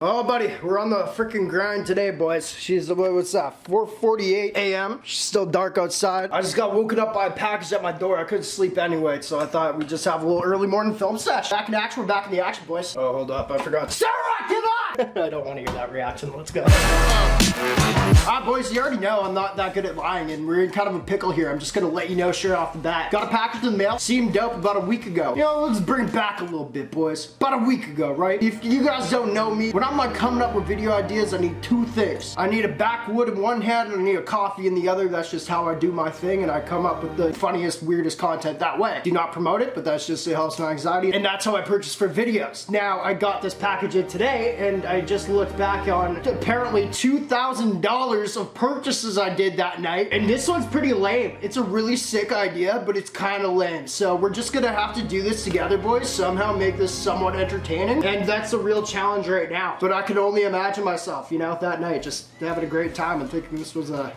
Oh, buddy, we're on the freaking grind today, boys. What's that, 4:48 a.m. She's still dark outside. I just got woken up by a package at my door. I couldn't sleep anyway, so I thought we'd just have a little early morning film session. Back in action, we're back in the action, boys. Oh, hold up, I forgot. Sarah, give up! I don't want to hear that reaction. Let's go. Boys, you already know I'm not that good at lying, and we're in kind of a pickle here. I'm just gonna let you know straight off the bat. Got a package in the mail. Seemed dope about a week ago. You know, let's bring it back a little bit, boys. About a week ago, right? If you guys don't know me, when I'm like coming up with video ideas, I need two things. I need a backwood in one hand and I need a coffee in the other. That's just how I do my thing, and I come up with the funniest, weirdest content that way. Do not promote it, but that's just, it helps my anxiety, and that's how I purchase for videos. Now, I got this package in today, and I just looked back on apparently $2,000 of purchases I did that night, and this one's pretty lame. It's a really sick idea, but it's kind of lame. So we're just gonna have to do this together, boys. Somehow make this somewhat entertaining, and that's the real challenge right now. But I can only imagine myself, you know, that night just having a great time and thinking this was a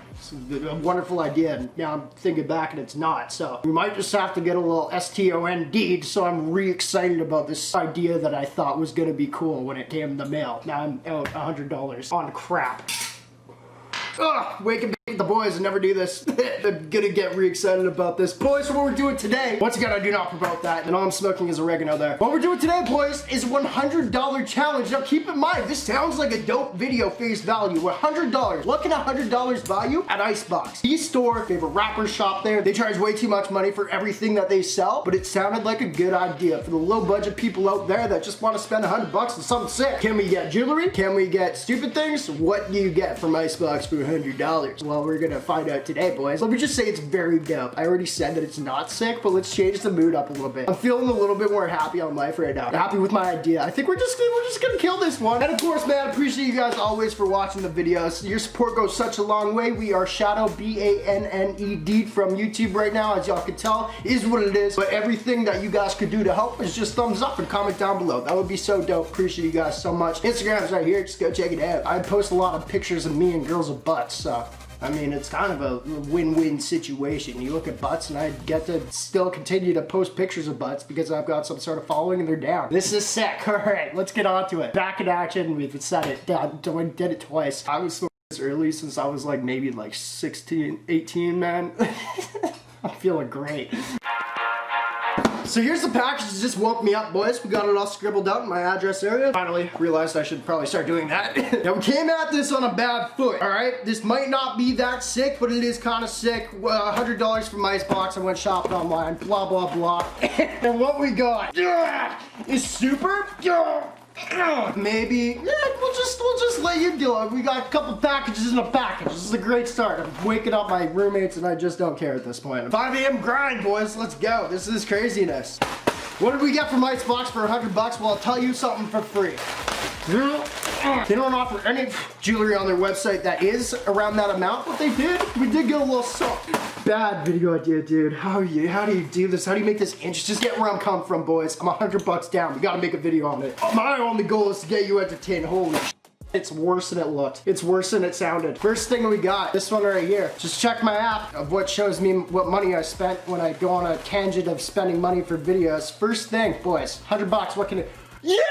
wonderful idea, and now I'm thinking back and it's not. So we might just have to get a little STON'd, so I'm re-excited about this idea that I thought was gonna be cool when it came in the mail. Now I'm out $100 on crap. Ugh, wake up the boys and never do this. I'm gonna get re-excited about this. Boys, so what we're doing today, once again, I do not promote that, and all I'm smoking is oregano there. What we're doing today, boys, is a $100 challenge. Now keep in mind, this sounds like a dope video face value. $100. What can $100 buy you at Icebox? E-store, favorite rapper shop there. They charge way too much money for everything that they sell, but it sounded like a good idea for the low budget people out there that just want to spend $100 on something sick. Can we get jewelry? Can we get stupid things? What do you get from Icebox for $100? Well, we're gonna find out today, boys. Let me just say it's very dope. I already said that it's not sick, but let's change the mood up a little bit. I'm feeling a little bit more happy on life right now. Happy with my idea. I think we're just gonna kill this one. And of course, man, I appreciate you guys always for watching the videos. Your support goes such a long way. We are Shadow BANNED from YouTube right now, as y'all can tell, is what it is. But everything that you guys could do to help is just thumbs up and comment down below. That would be so dope. Appreciate you guys so much. Instagram's right here. Just go check it out. I post a lot of pictures of me and girls with butts, so I mean, it's kind of a win-win situation. You look at butts and I get to still continue to post pictures of butts because I've got some sort of following and they're down. This is sick. All right, let's get on to it. Back in action. We've said it. I did it twice. I was smoking this early since I was like maybe like 16, 18, man. I'm feeling great. So here's the package that just woke me up, boys. We got it all scribbled out in my address area. Finally realized I should probably start doing that. Now we came at this on a bad foot, all right? This might not be that sick, but it is kind of sick. $100 from Icebox. I went shopping online, blah, blah, blah. And what we got is super. Maybe, yeah, we'll just let you do it. We got a couple packages in a package. This is a great start. I'm waking up my roommates and I just don't care at this point. 5 a.m. grind, boys. Let's go. This is craziness. What did we get from Icebox for $100? Well, I'll tell you something for free. They don't offer any jewelry on their website that is around that amount, but we did get a little something. Bad video idea, dude. How do you do this? How do you make this interesting? Just get where I'm coming from, boys. I'm $100 down. We gotta make a video on it. My only goal is to get you entertained. Holy sh**. It's worse than it looked. It's worse than it sounded. First thing we got, this one right here. Just check my app of what shows me what money I spent when I go on a tangent of spending money for videos. First thing, boys, $100, what can it? Yeah!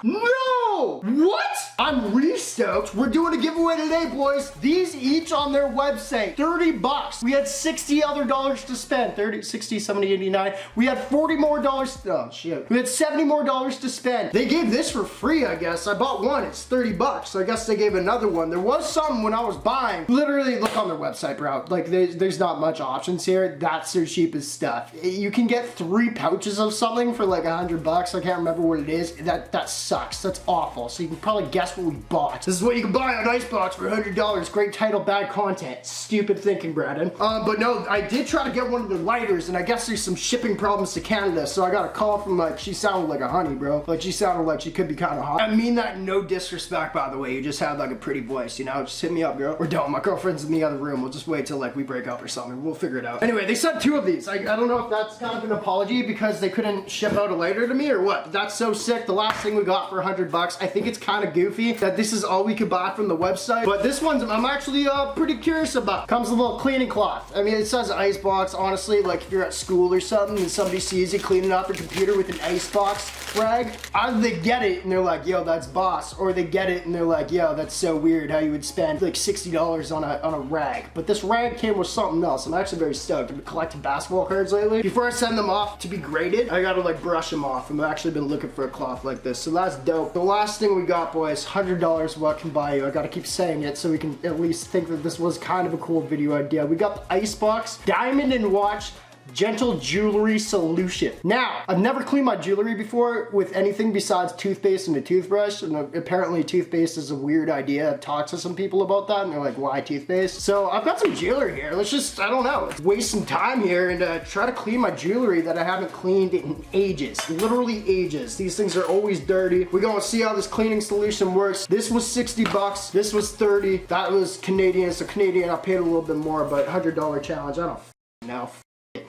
No! What? I'm re-stoked. We're doing a giveaway today, boys. These each on their website, $30. We had $60 other dollars to spend. 30, 60, 70, 89. We had $40 more dollars. Oh, shit. We had $70 more dollars to spend. They gave this for free, I guess. I bought one. It's $30. So I guess they gave another one. There was something when I was buying. Literally, look on their website, bro. Like, there's not much options here. That's their cheapest stuff. You can get 3 pouches of something for like $100. I can't remember what it is. That sucks. That's awful. So you can probably guess what we bought. This is what you can buy on Icebox for $100. Great title, bad content. Stupid thinking, Brandon. But no, I did try to get one of the lighters, and I guess there's some shipping problems to Canada, so I got a call from, like, she sounded like a honey, bro. Like, she sounded like she could be kind of hot. I mean that no disrespect, by the way. You just have, like, a pretty voice, you know? Just hit me up, girl. Or don't. My girlfriend's in the other room. We'll just wait till, like, we break up or something. We'll figure it out. Anyway, they sent 2 of these. I don't know if that's kind of an apology because they couldn't ship out a lighter to me or what. That's so sick. The last thing we got for $100 bucks. I think it's kind of goofy that this is all we could buy from the website, but this one's I'm actually pretty curious about. Comes with a little cleaning cloth. I mean, it says Icebox. Honestly, like if you're at school or something and somebody sees you cleaning out their computer with an Icebox rag, either they get it and they're like, yo, that's boss, or they get it and they're like, yo, that's so weird how you would spend like $60 on a rag. But this rag came with something else. I'm actually very stoked. I've been collecting basketball cards lately. Before I send them off to be graded, I gotta like brush them off. I've actually been looking for a cloth like this, so that's dope. The last thing we got, boys, $100 what can buy you. I gotta keep saying it so we can at least think that this was kind of a cool video idea. We got the Icebox Diamond and Watch Gentle Jewelry Solution. Now, I've never cleaned my jewelry before with anything besides toothpaste and a toothbrush, and apparently toothpaste is a weird idea. I've talked to some people about that, and they're like, why toothpaste? So I've got some jewelry here. Let's just, I don't know, waste some time here and try to clean my jewelry that I haven't cleaned in ages. Literally ages. These things are always dirty. We're gonna see how this cleaning solution works. This was 60 bucks. This was 30. That was Canadian, so Canadian, I paid a little bit more, but $100 challenge, I don't know.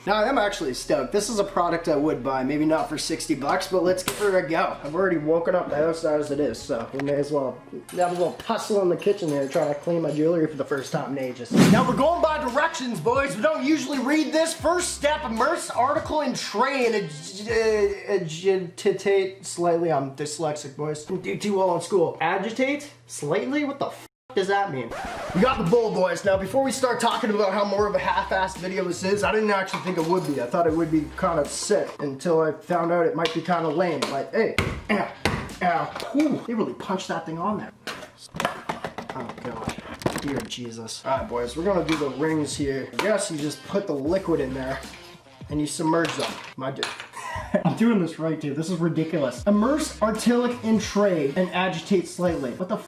Now, I'm actually stoked. This is a product I would buy. Maybe not for 60 bucks, but let's give her a go. I've already woken up the house as it is, so we may as well have a little tussle in the kitchen here trying to clean my jewelry for the first time in ages. Now, we're going by directions, boys. We don't usually read this. First step, immerse article in tray and agitate slightly. I'm dyslexic, boys. Didn't do too well in school. Agitate slightly? What the f does that mean? We got the bowl, boys. Now, before we start talking about how more of a half-assed video this is, I didn't actually think it would be. I thought it would be kind of sick until I found out it might be kind of lame. Like, hey, ow, ow. Ooh, they really punched that thing on there. Oh, God. Dear Jesus. All right, boys, we're gonna do the rings here. I guess you just put the liquid in there and you submerge them. I'm doing this right, dude. This is ridiculous. Immerse artilic in tray and agitate slightly. What the f?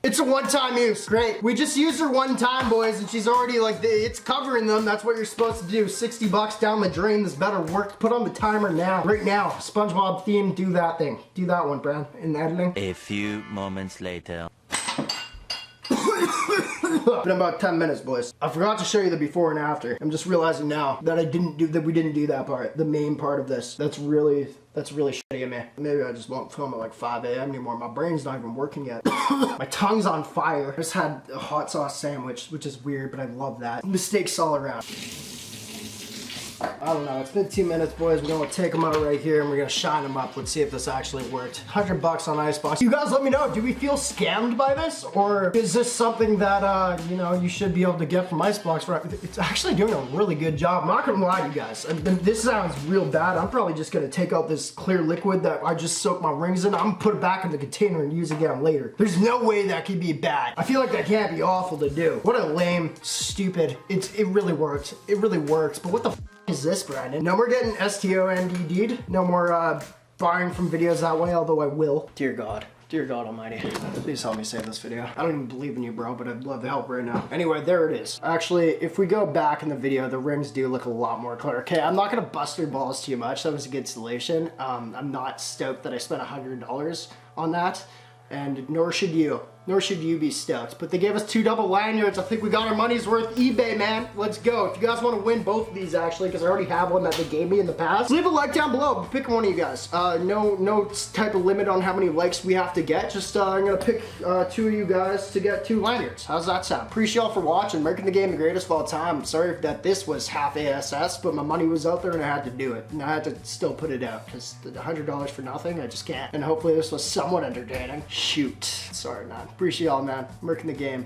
It's a one-time use. Great. We just used her one time, boys, and she's already like, it's covering them. That's what you're supposed to do. 60 bucks down the drain. This better work. Put on the timer now. Right now. SpongeBob theme. Do that thing. Do that one, Brad, in editing. A few moments later. Been about 10 minutes, boys. I forgot to show you the before and after. I'm just realizing now that we didn't do that part. The main part of this. That's really shitty of me. Maybe I just won't film at like 5 a.m. anymore. My brain's not even working yet. My tongue's on fire. I just had a hot sauce sandwich, which is weird, but I love that. Mistakes all around. I don't know, it's been 2 minutes, boys. We're gonna take them out right here and we're gonna shine them up. Let's see if this actually worked. 100 bucks on Icebox. You guys let me know, do we feel scammed by this? Or is this something that, you know, you should be able to get from Icebox? It's actually doing a really good job. I'm not gonna lie to you guys. This sounds real bad. I'm probably just gonna take out this clear liquid that I just soaked my rings in. I'm gonna put it back in the container and use it again later. There's no way that could be bad. I feel like that can't be awful to do. What a lame, stupid, it really worked. It really works, but what the f is this, Brandon? No more getting STOND'd. No more buying from videos that way, although I will. Dear God. Dear God Almighty. Please help me save this video. I don't even believe in you, bro, but I'd love the help right now. Anyway, there it is. Actually, if we go back in the video, the rings do look a lot more clear. Okay, I'm not gonna bust their balls too much. That was a good solution. I'm not stoked that I spent $100 on that, and nor should you. Nor should you be stoked. But they gave us 2 double lanyards. I think we got our money's worth. eBay, man. Let's go. If you guys want to win both of these, actually, because I already have one that they gave me in the past, leave a like down below. Pick one of you guys. No type of limit on how many likes we have to get. Just, I'm going to pick 2 of you guys to get 2 lanyards. How's that sound? Appreciate y'all for watching. Making the game the greatest of all time. I'm sorry that this was half ASS, but my money was out there and I had to do it. And I had to still put it out, because the $100 for nothing, I just can't. And hopefully this was somewhat entertaining. Shoot. Sorry, man. Appreciate y'all, man. Working the game.